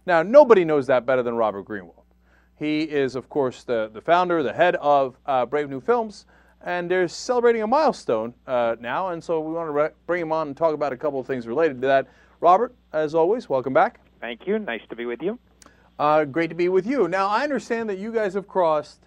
Now, nobody knows that better than Robert Greenwald. He is, of course, the founder, the head of Brave New Films, and they're celebrating a milestone now, and so we want to bring him on and talk about a couple of things related to that. Robert, as always, welcome back. Thank you. Nice to be with you. Great to be with you. Now, I understand that you guys have crossed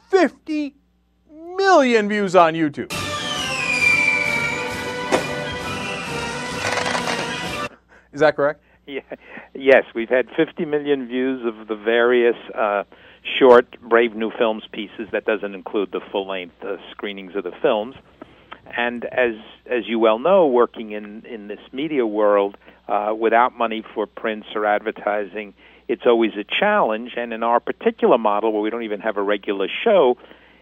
50 million views on YouTube. Is that correct? Yeah. Yes, we've had 50 million views of the various short Brave New Films pieces. That doesn't include the full-length screenings of the films. And as you well know, working in this media world, without money for prints or advertising, it's always a challenge. And in our particular model, where we don't even have a regular show,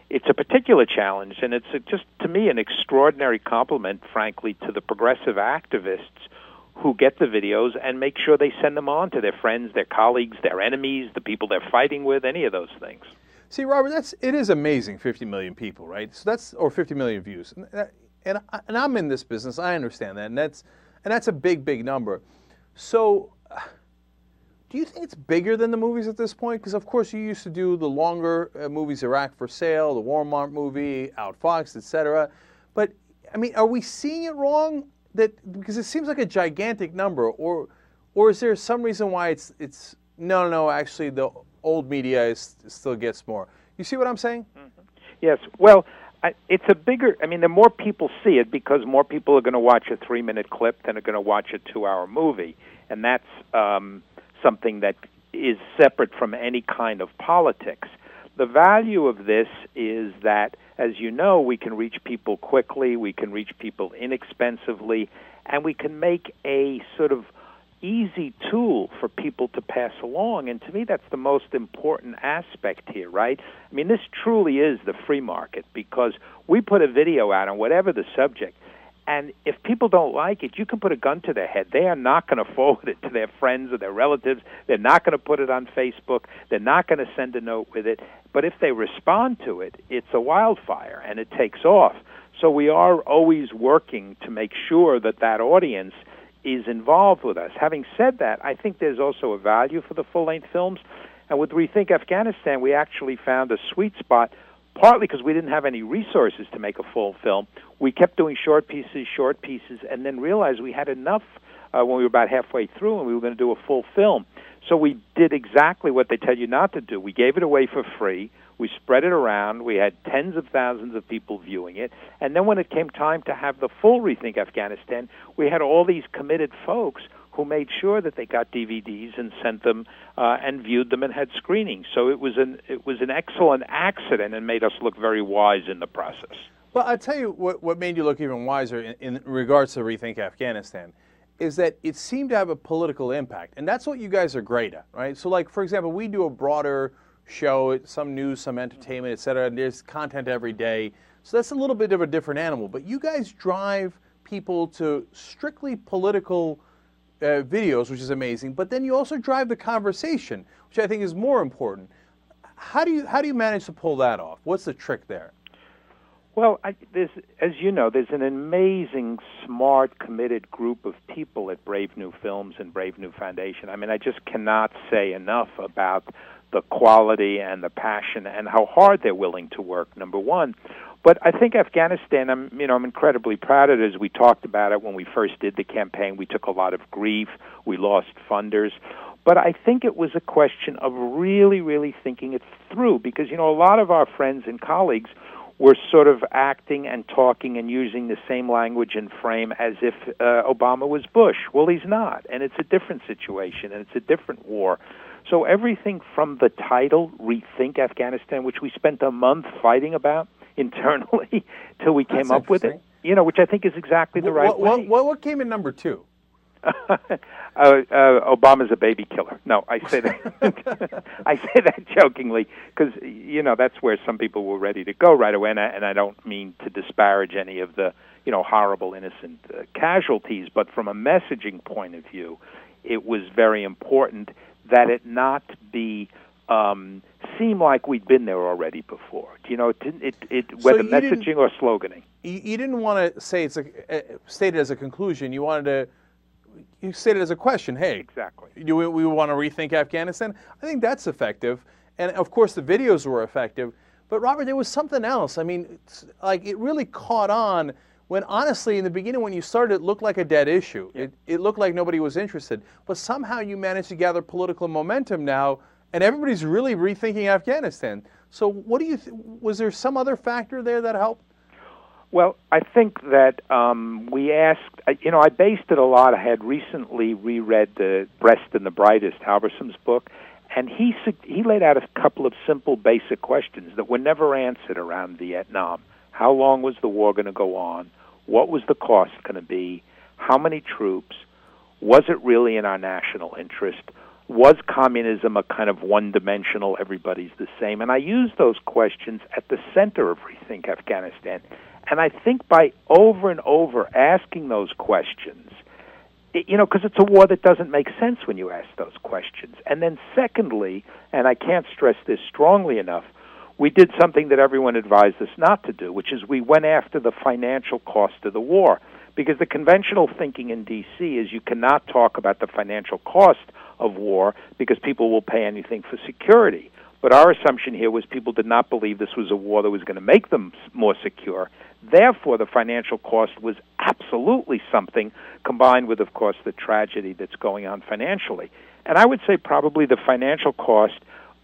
it's a particular challenge. And it's just, to me, an extraordinary compliment, frankly, to the progressive activists who get the videos and make sure they send them on to their friends, their colleagues, their enemies, the people they're fighting with, any of those things. See, Robert, it is amazing, 50 million people, right? So or 50 million views. And I'm in this business, I understand that, and that's a big, big number. So do you think it's bigger than the movies at this point? Because, of course, you used to do the longer movies, Iraq for Sale, the Wal-mart movie, Out Fox, etc. But, I mean, are we seeing it wrong? Because it seems like a gigantic number, or is there some reason why it's no, actually the old media still gets more? You see what I'm saying? Mm-hmm. Yes. Well, it's a bigger. I mean, the more people see it, because more people are going to watch a 3-minute clip than are going to watch a 2-hour movie, and that's something that is separate from any kind of politics. The value of this is that, as you know, we can reach people quickly, we can reach people inexpensively, and we can make a sort of easy tool for people to pass along. And to me, that's the most important aspect here, right? I mean, this truly is the free market, because we put a video out on whatever the subject, and if people don't like it, you can put a gun to their head. They are not going to forward it to their friends or their relatives. They're not going to put it on Facebook. They're not going to send a note with it. But if they respond to it, it's a wildfire, and it takes off. So we are always working to make sure that that audience is involved with us. Having said that, I think there's also a value for the full-length films. And with Rethink Afghanistan, we actually found a sweet spot, partly because we didn't have any resources to make a full film. We kept doing short pieces, and then realized we had enough when we were about halfway through and we were going to do a full film. So we did exactly what they tell you not to do. We gave it away for free. We spread it around. We had tens of thousands of people viewing it. And then when it came time to have the full Rethink Afghanistan, we had all these committed folks who made sure that they got DVDs and sent them and viewed them and had screenings. So it was an excellent accident and made us look very wise in the process. Well, I'll tell you what made you look even wiser in regards to Rethink Afghanistan is that it seemed to have a political impact. And that's what you guys are great at, right? So, like, for example, we do a broader show, some news, some entertainment, et cetera, and there's content every day. So that's a little bit of a different animal. But you guys drive people to strictly political videos, which is amazing. But then you also drive the conversation, which I think is more important. How do you manage to pull that off? What's the trick there? Well, as you know, there's an amazing, smart, committed group of people at Brave New Films and Brave New Foundation. I mean, I just cannot say enough about the quality and the passion and how hard they're willing to work, number one. But I think Afghanistan, I'm incredibly proud of it. As we talked about it when we first did the campaign, we took a lot of grief. We lost funders. But I think it was a question of really, really thinking it through, because, a lot of our friends and colleagues were sort of acting and talking and using the same language and frame as if Obama was Bush. Well, he's not, and it's a different situation, and it's a different war. So everything from the title, Rethink Afghanistan, which we spent a month fighting about internally till we came up with it, which I think is exactly the right way. What came in number 2? Obama's a baby killer. No, I say that I say that jokingly because that's where some people were ready to go right away, and I don't mean to disparage any of the horrible innocent casualties, but from a messaging point of view, it was very important that it not be seem like we'd been there already before. Whether messaging or sloganing. You didn't want to say state it as a conclusion. You wanted to you said it as a question. Hey, Exactly. do we want to rethink Afghanistan? I think that's effective, and of course the videos were effective. But Robert, there was something else. I mean, like it really caught on when, honestly, in the beginning when you started, it looked like a dead issue. Yeah. It looked like nobody was interested. But somehow you managed to gather political momentum now, and everybody's really rethinking Afghanistan. So, what do you? Was there some other factor there that helped? Well, I think that we asked, I based it a lot. I had recently reread The Breast and the Brightest, Halberson's book, and he laid out a couple of simple, basic questions that were never answered around Vietnam. How long was the war going to go on? What was the cost going to be? How many troops? Was it really in our national interest? Was communism a kind of one-dimensional, everybody's the same? And I used those questions at the center of Rethink Afghanistan. And I think by over and over asking those questions, because it's a war that doesn't make sense when you ask those questions. And then secondly, and I can't stress this strongly enough, we did something that everyone advised us not to do, which is we went after the financial cost of the war. Because the conventional thinking in D.C. is you cannot talk about the financial cost of war because people will pay anything for security. But our assumption here was people did not believe this was a war that was going to make them more secure. Therefore, the financial cost was absolutely something, combined with, of course, the tragedy that's going on financially. And I would say probably the financial cost,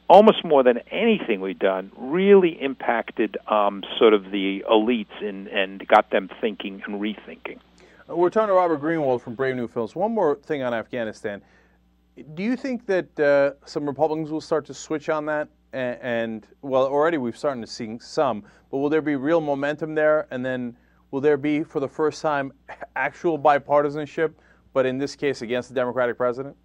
almost more than anything we've done, really impacted sort of the elites and got them thinking and rethinking. We're talking to Robert Greenwald from Brave New Films. One more thing on Afghanistan. Do you think that some Republicans will start to switch on that? And well, already we've started to see some, but will there be real momentum there? And then will there be, for the first time, actual bipartisanship, but in this case against the Democratic president?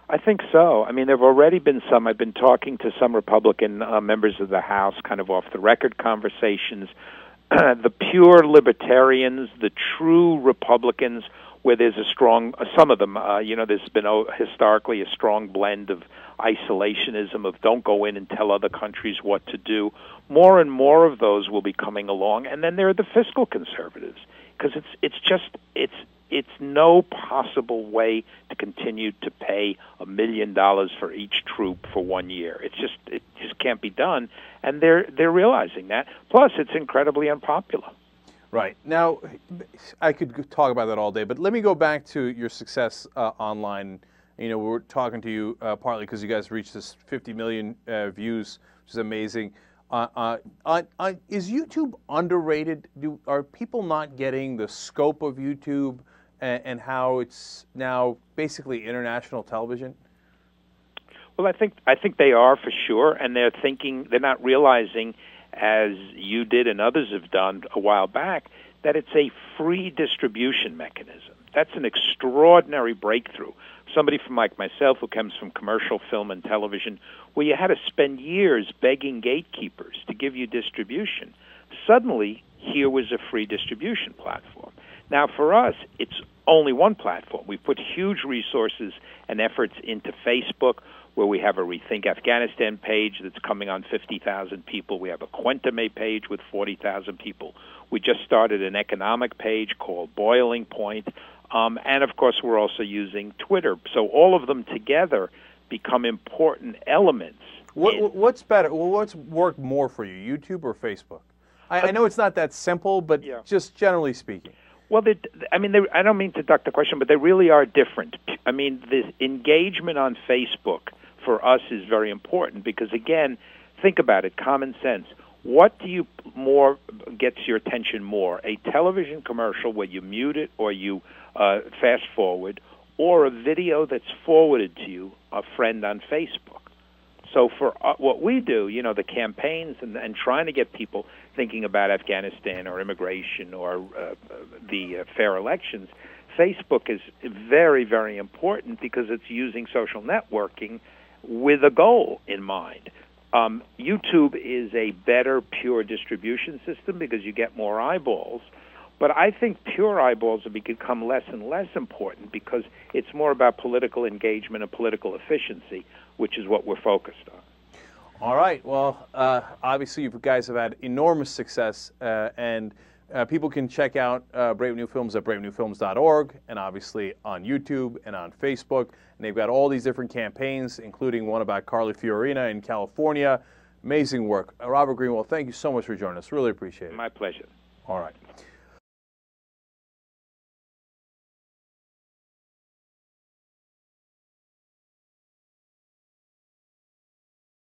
I think so. I mean, there have already been some. I've been talking to some Republican members of the House, kind of off-the-record conversations. The pure libertarians, the true Republicans, where there's a strong, some of them, there's been historically a strong blend of isolationism, of don't go in and tell other countries what to do. More and more of those will be coming along. And then there are the fiscal conservatives, because it's no possible way to continue to pay $1 million for each troop for 1 year. It just can't be done, and they're realizing that. Plus, it's incredibly unpopular. Right. Now, I could talk about that all day, but let me go back to your success online. We're talking to you partly because you guys reached this 50 million views, which is amazing. Is YouTube underrated? Are people not getting the scope of YouTube and how it's now basically international television? Well, I think they are for sure, and they're not realizing, as you did and others have done a while back, that it's a free distribution mechanism. That's an extraordinary breakthrough. Somebody like myself who comes from commercial film and television, where you had to spend years begging gatekeepers to give you distribution, suddenly here was a free distribution platform. Now, for us, it's only one platform. We put huge resources and efforts into Facebook, where we have a Rethink Afghanistan page that's coming on 50,000 people. We have a Quentame page with 40,000 people. We just started an economic page called Boiling Point. And, of course, we're also using Twitter. So all of them together become important elements. What's better? Well, what's worked more for you, YouTube or Facebook? I know it's not that simple, but just generally speaking. Well, I don't mean to duck the question, but they really are different. I mean, the engagement on Facebook for us is very important because, again, think about it, common sense. What gets your attention more? A television commercial where you mute it or you fast forward, or a video that's forwarded to you, a friend on Facebook. So for what we do, the campaigns and trying to get people thinking about Afghanistan or immigration or the fair elections, Facebook is very, very important because it's using social networking with a goal in mind. YouTube is a better pure distribution system because you get more eyeballs. But I think pure eyeballs have become less and less important because it's more about political engagement and political efficiency, which is what we're focused on. All right. Well, obviously you guys have had enormous success, and People can check out Brave New Films at bravenewfilms.org, and obviously on YouTube and on Facebook. And they've got all these different campaigns, including one about Carly Fiorina in California. Amazing work. Robert Greenwald, thank you so much for joining us. Really appreciate it. My pleasure. All right.